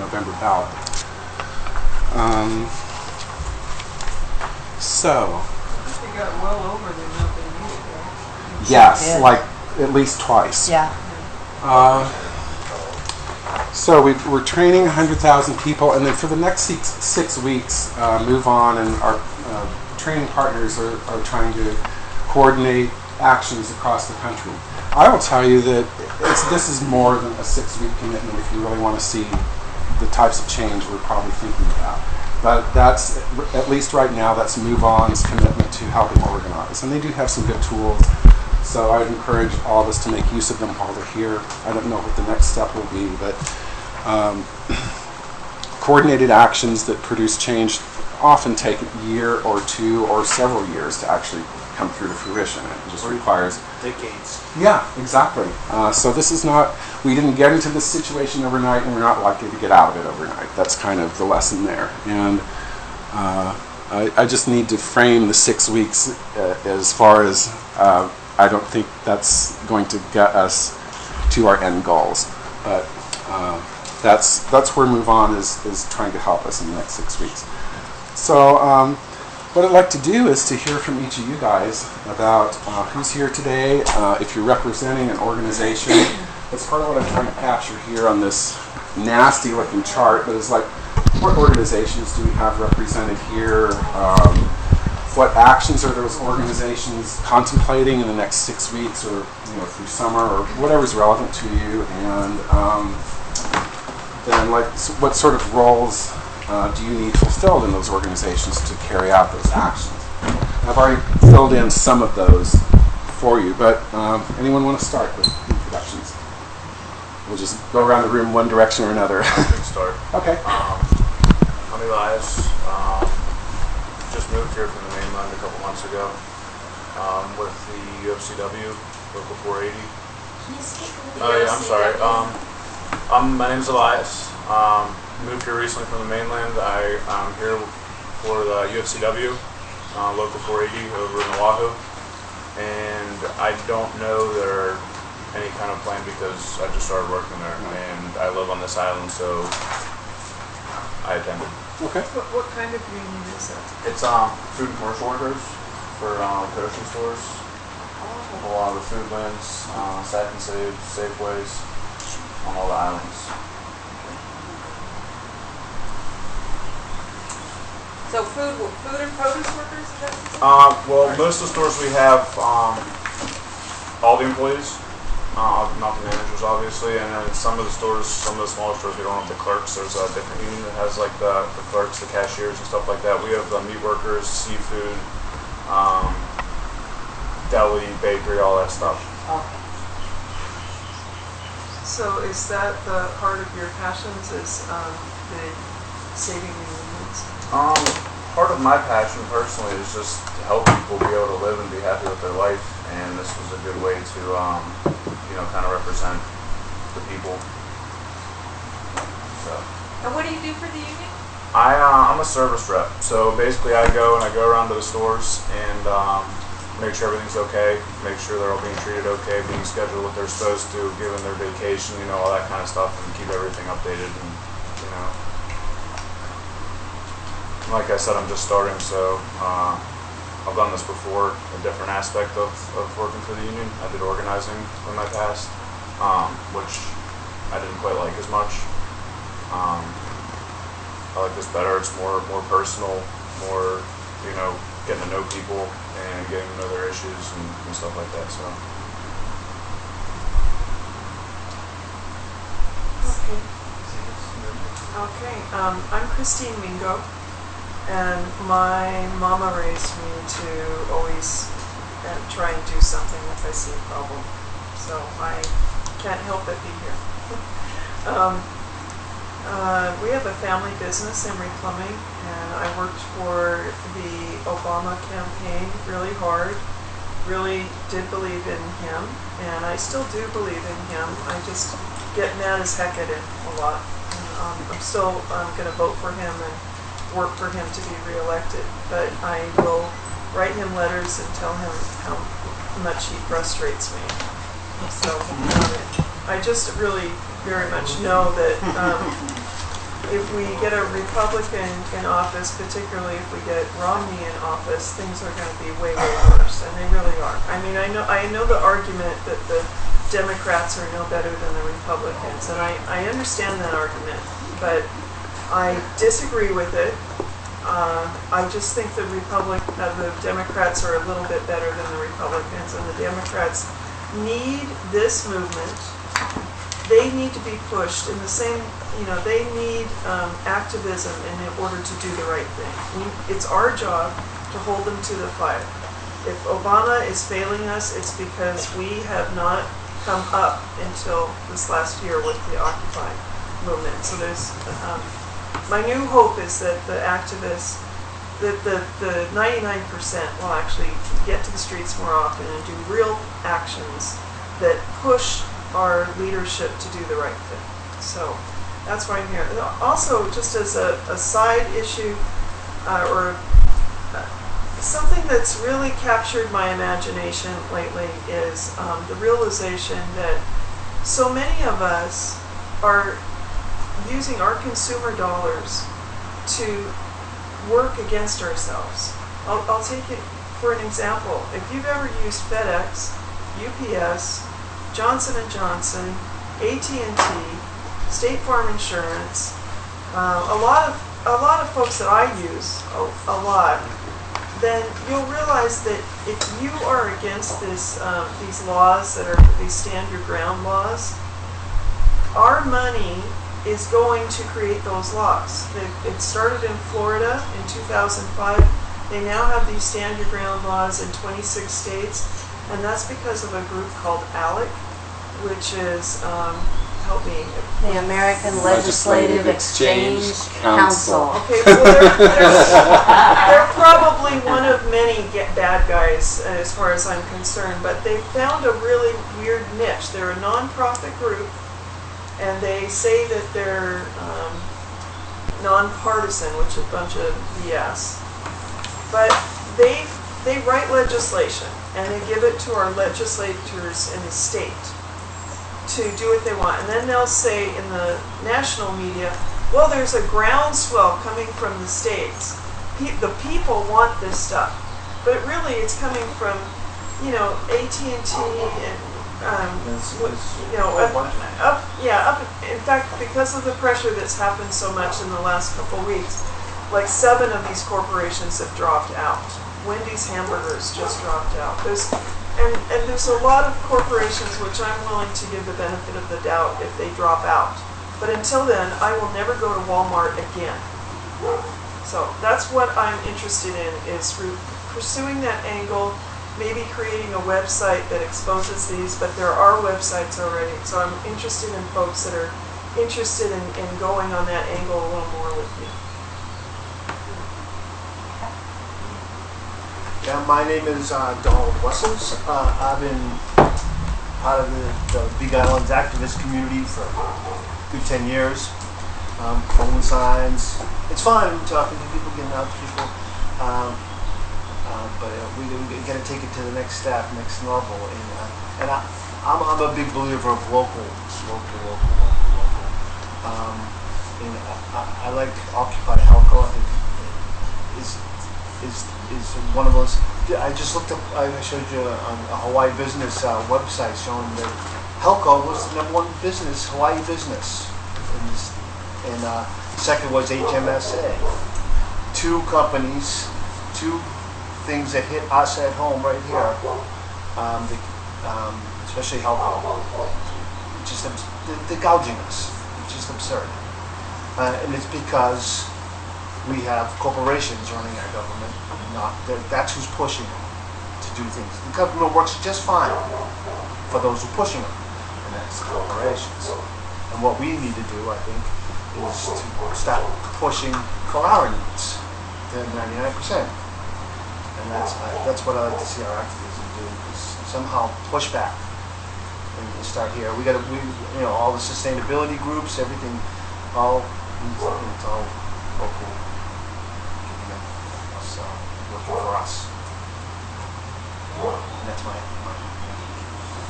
November ballot. So. They got well over the amount they needed, right? Yes, like at least twice. Yeah. So we're training 100,000 people, and then for the next 6 weeks, move on, and our training partners are trying to coordinate actions across the country. I will tell you that this is more than a 6-week commitment if you really want to see the types of change we're probably thinking about. But that's, at least right now, that's Move On's commitment to helping organize. And they do have some good tools, so I would encourage all of us to make use of them while they're here. I don't know what the next step will be, but coordinated actions that produce change often take a year or two or several years to actually come through to fruition. It just requires decades. Yeah, exactly. So this is not, we didn't get into this situation overnight, and we're not likely to get out of it overnight. That's kind of the lesson there. And I just need to frame the 6 weeks as far as I don't think that's going to get us to our end goals. But that's where Move On is trying to help us in the next 6 weeks. So what I'd like to do is to hear from each of you guys about who's here today, if you're representing an organization. That's part of what I'm trying to capture here on this nasty looking chart, but it's like, what organizations do we have represented here? What actions are those organizations contemplating in the next 6 weeks, or through summer, or whatever's relevant to you? And then, like, what sort of roles do you need fulfilled in those organizations to carry out those actions? I've already filled in some of those for you, but anyone want to start with introductions? We'll just go around the room one direction or another. I can start. Okay. I'm Elias. Just moved here from the mainland a couple months ago with the UFCW, Local 480. Can you speak a Oh yeah, I'm sorry. My name's Elias. Moved here recently from the mainland. I'm here for the UFCW, Local 480 over in Oahu. And I don't know there any kind of plan because I just started working there, and I live on this island, so I attended. Okay. What kind of union is that? It's food and commercial workers for grocery stores. A lot of the Foodlands, Sack and Save, Safeways, on all the islands. So food and produce workers, is that? Well, most of the stores we have all the employees, not the managers, obviously, and then some of the stores, some of the smaller stores, we don't have the clerks. There's a different union that has like the clerks, the cashiers, and stuff like that. We have the meat workers, seafood, deli, bakery, all that stuff. Okay. So is that the heart of your passions? Is the saving the unions? Part of my passion personally is just to help people be able to live and be happy with their life, and this was a good way to, kind of represent the people. So. And what do you do for the union? I'm a service rep. So basically, I go around to the stores and make sure everything's okay, make sure they're all being treated okay, being scheduled what they're supposed to, given their vacation, all that kind of stuff, and keep everything updated. And like I said, I'm just starting, so I've done this before, a different aspect of working for the union. I did organizing in my past, which I didn't quite like as much. I like this better. It's more personal, more, getting to know people and getting to know their issues and stuff like that, so. Okay. I'm Christine Mingo. And my mama raised me to always try and do something if I see a problem. So I can't help but be here. We have a family business in replumbing, and I worked for the Obama campaign really hard. Really did believe in him, and I still do believe in him. I just get mad as heck at him a lot. And, I'm still going to vote for him and work for him to be reelected, but I will write him letters and tell him how much he frustrates me. So I just really very much know that if we get a Republican in office, particularly if we get Romney in office, things are going to be way, way worse, and they really are. I mean, I know the argument that the Democrats are no better than the Republicans, and I understand that argument, but I disagree with it. I just think the Democrats are a little bit better than the Republicans, and the Democrats need this movement. They need to be pushed in the same, they need activism in order to do the right thing. It's our job to hold them to the fire. If Obama is failing us, it's because we have not come up until this last year with the Occupy movement. So there's, my new hope is that the activists, that the 99% will actually get to the streets more often and do real actions that push our leadership to do the right thing. So that's why I'm here. And also, just as a side issue, something that's really captured my imagination lately is the realization that so many of us are using our consumer dollars to work against ourselves. I'll take it for an example. If you've ever used FedEx, UPS, Johnson & Johnson, AT&T, State Farm Insurance, a lot of folks that I use a lot, then you'll realize that if you are against these laws that are these stand your ground laws, our money is going to create those laws. It started in Florida in 2005. They now have these stand your ground laws in 26 states, and that's because of a group called ALEC, which is, help me. The American Legislative Exchange Council. Okay, well, they're probably one of many bad guys as far as I'm concerned, but they found a really weird niche. They're a nonprofit group, and they say that they're nonpartisan, which is a bunch of BS. But they write legislation, and they give it to our legislators in the state to do what they want. And then they'll say in the national media, well, there's a groundswell coming from the states. The people want this stuff. But really, it's coming from, AT&T and, in fact, because of the pressure that's happened so much in the last couple weeks, like 7 of these corporations have dropped out. Wendy's Hamburgers just dropped out. There's a lot of corporations which I'm willing to give the benefit of the doubt if they drop out. But until then, I will never go to Walmart again. So that's what I'm interested in, is pursuing that angle, maybe creating a website that exposes these, but there are websites already. So I'm interested in folks that are interested in going on that angle a little more with me. Yeah, my name is Donald Wessels. I've been part of the Big Islands activist community for a good 10 years. Phone signs. It's fun talking to people, getting out to people. But we got to take it to the next step, next level. And I'm a big believer of local. And I like Occupy Helco. I think is one of those. I just looked up. I showed you on a Hawaii business website showing that Helco was the #1 business, Hawaii business, and second was HMSA. 2 companies, 2 things that hit us at home right here. Especially Helco, just they're gouging us. It's just absurd, and it's because we have corporations running our government. That's who's pushing them to do things. The government works just fine for those who are pushing them, and that's the corporations. And what we need to do, I think, is to start pushing for our needs to 99%. And that's what I like to see our activism do, is somehow push back and start here. We got to, all the sustainability groups, everything, it's all local. Working for us. And that's my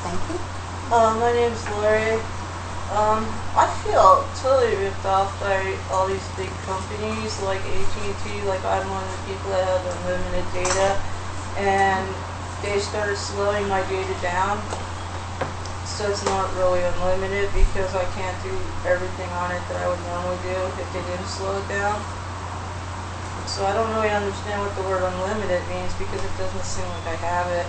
Thank you. My name's Lauri. I feel totally ripped off by all these big companies like AT&T. Like I'm one of the people that have unlimited data, and they started slowing my data down. So it's not really unlimited because I can't do everything on it that I would normally do if they didn't slow it down. So I don't really understand what the word unlimited means because it doesn't seem like I have it.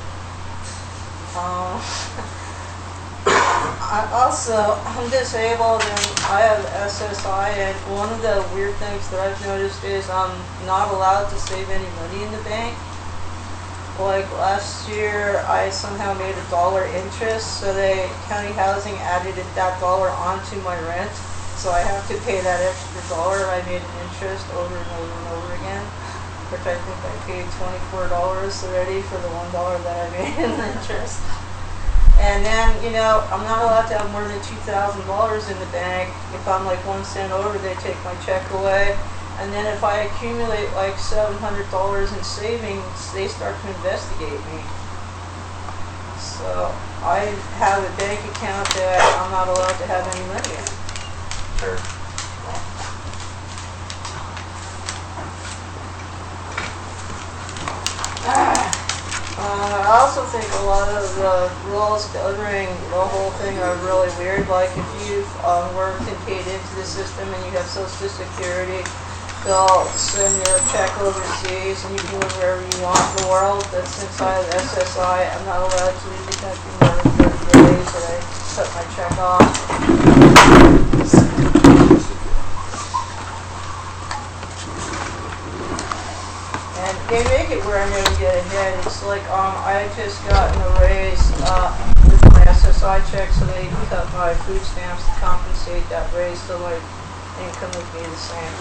I'm disabled and I have SSI, and one of the weird things that I've noticed is I'm not allowed to save any money in the bank. Like last year, I somehow made $1 interest, so the county housing added that dollar onto my rent, so I have to pay that extra dollar I made in interest over and over and over again, which I think I paid $24 already for the $1 that I made in interest. And then, I'm not allowed to have more than $2,000 in the bank. If I'm like 1 cent over, they take my check away. And then if I accumulate like $700 in savings, they start to investigate me. So I have a bank account that I'm not allowed to have any money in. Sure. I also think a lot of the rules governing the whole thing are really weird. Like if you've worked and paid into the system and you have Social Security, they'll send your check overseas and you can live wherever you want in the world. But since I have SSI, I'm not allowed to leave the country more than 30 days, and I cut my check off. And they make it where I never get ahead. It's like I had just gotten a raise with my SSI check, so they cut my food stamps to compensate that raise, so my income would be the same.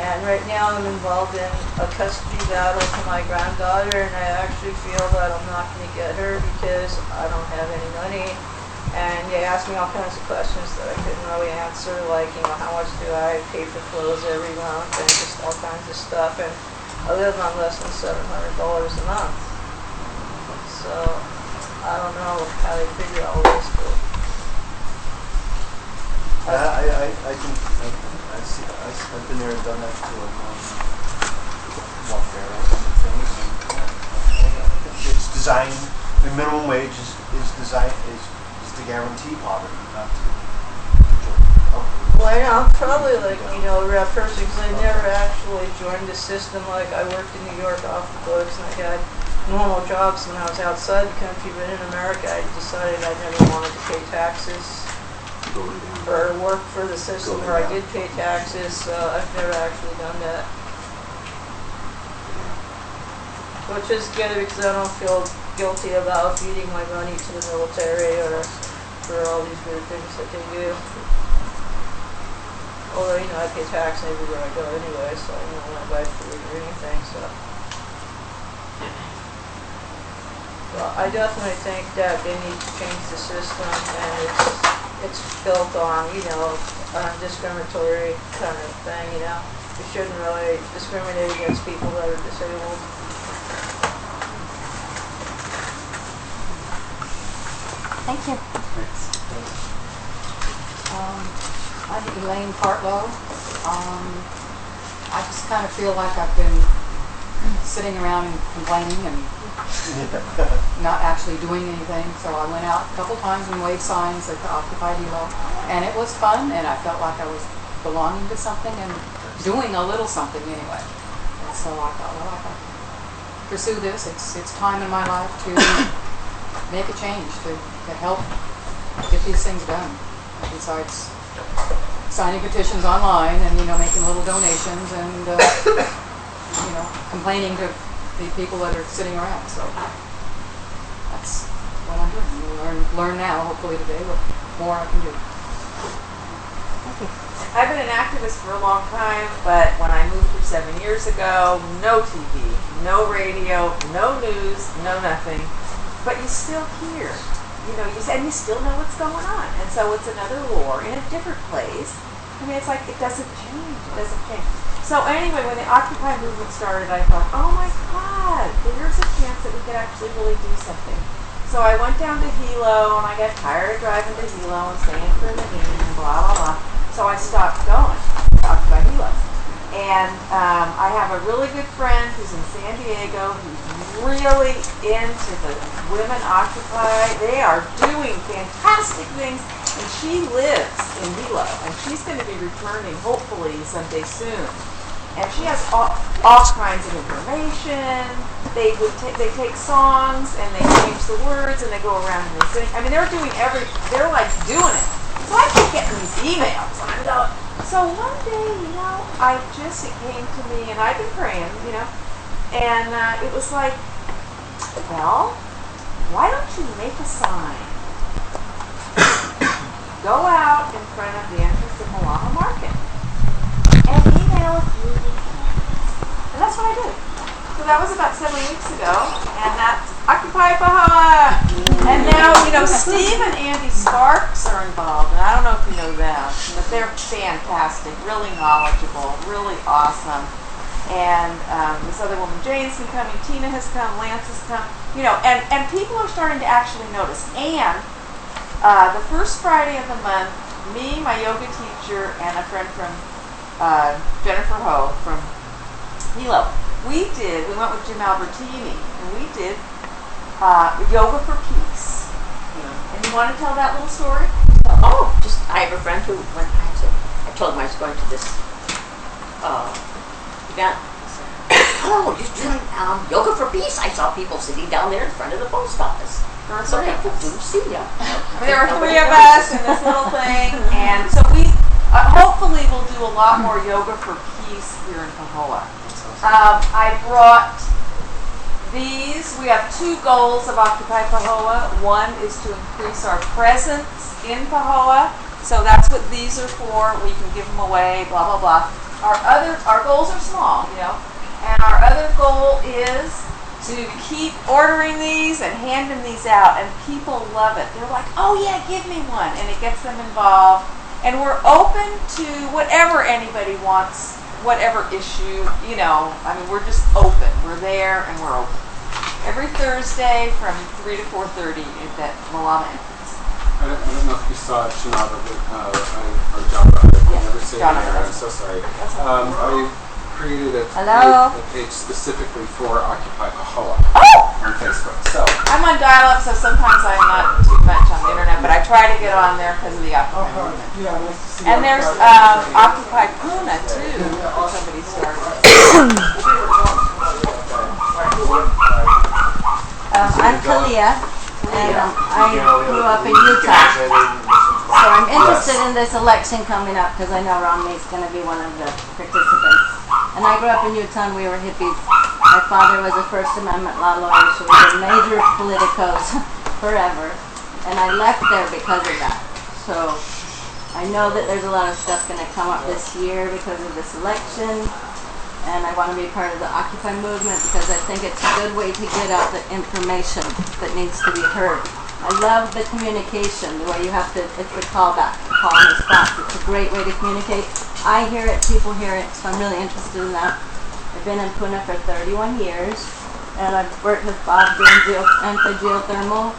And right now I'm involved in a custody battle for my granddaughter, and I actually feel that I'm not going to get her because I don't have any money. And they asked me all kinds of questions that I couldn't really answer, like, how much do I pay for clothes every month, and just all kinds of stuff. And I live on less than $700 a month. So I don't know how they figure all this, but I've been there and done that too. Welfare and other things. And I think it's designed. The minimum wage is designed to guarantee poverty, not to. Well, I know, I'm probably like, a rare person because I never actually joined the system. Like, I worked in New York off the books and I had normal jobs when I was outside the country, but in America I decided I never wanted to pay taxes or work for the system where I did pay taxes, so I've never actually done that. Which is good because I don't feel guilty about feeding my money to the military or for all these weird things that they do. Although, I pay tax everywhere I go anyway, so I don't want to buy food or anything, so. Well, I definitely think that they need to change the system, and it's built on, a discriminatory kind of thing, You shouldn't really discriminate against people that are disabled. Thank you. I'm Elaine Partlow. I just kind of feel like I've been sitting around and complaining and not actually doing anything. So I went out a couple times and waved signs at the Occupy Hilo, and it was fun, and I felt like I was belonging to something and doing a little something anyway. And so I thought, well, I can pursue this. It's time in my life to make a change, to help get these things done. Besides signing petitions online and making little donations and complaining to the people that are sitting around. So that's what I'm doing. We'll learn now, hopefully today, what more I can do. I've been an activist for a long time, but when I moved here 7 years ago, no TV, no radio, no news, no nothing. But you still hear, and you still know what's going on. And so it's another war in a different place. I mean, it's like it doesn't change. So anyway, when the Occupy movement started, I thought, oh my God, there's a chance that we could actually really do something. So I went down to Hilo, and I got tired of driving to Hilo and staying for the meeting and blah, blah, blah. So I stopped going to Occupy Hilo. And I have a really good friend who's in San Diego who's really into the Women Occupy. They are doing fantastic things, and she lives in Hilo, and she's going to be returning hopefully someday soon. And she has all kinds of information. They take songs and they change the words and they go around and they sing. I mean, they're like doing it. So I keep getting these emails, and I'm going. So one day, it came to me, and I've been praying, and it was like, well, why don't you make a sign? Go out in front of the entrance of Malama Market and email a few and that's what I did. So that was about 7 weeks ago, and that's Occupy Pahoa. And now, Steve and Andy Sparks are involved, and I don't know if you know them, but they're fantastic, really knowledgeable, really awesome. And this other woman, Jane's coming, Tina has come, Lance has come, and people are starting to actually notice. And the first Friday of the month, me, my yoga teacher, and a friend from Jennifer Ho from Hilo, we went with Jim Albertini, and we did yoga for peace. And you want to tell that little story? Oh, I have a friend who went. I told him I was going to this event. Oh, you're doing yoga for peace. I saw people sitting down there in front of the post office. So people do see you. There were 3 of us in this little thing, and so we hopefully will do a lot more yoga for peace here in Pahoa. I brought these. We have 2 goals of Occupy Pahoa. One is to increase our presence in Pahoa. So that's what these are for. We can give them away, blah, blah, blah. Our goals are small, and our other goal is to keep ordering these and handing these out, and people love it. They're like, oh yeah, give me one, and it gets them involved. And we're open to whatever anybody wants, whatever issue, we're just open. We're there and we're open. Every Thursday from 3 to 4:30 at that Malama entrance. I don't know if you saw Jahnava, or Jahnava. I never say it there. I'm so sorry. I created a page specifically for Occupy Pahoa on Facebook. So I'm on dial-up, so sometimes I'm not too much on the internet, but I try to get on there because of the Occupy movement. Yeah, nice to see And you. there's Occupy Puna too, that somebody started. I'm Kalia, and I grew up in Utah. So I'm interested in this election coming up because I know Romney's going to be one of the participants. And I grew up in Utah and we were hippies. My father was a First Amendment law lawyer, so we were major politicos forever. And I left there because of that. So I know that there's a lot of stuff going to come up this year because of this election. And I want to be part of the Occupy movement because I think it's a good way to get out the information that needs to be heard. I love the communication, the way you have to, it's the callback, call and response. It's a great way to communicate. I hear it, people hear it, so I'm really interested in that. I've been in Puna for 31 years, and I've worked with Bob doing anti-geothermal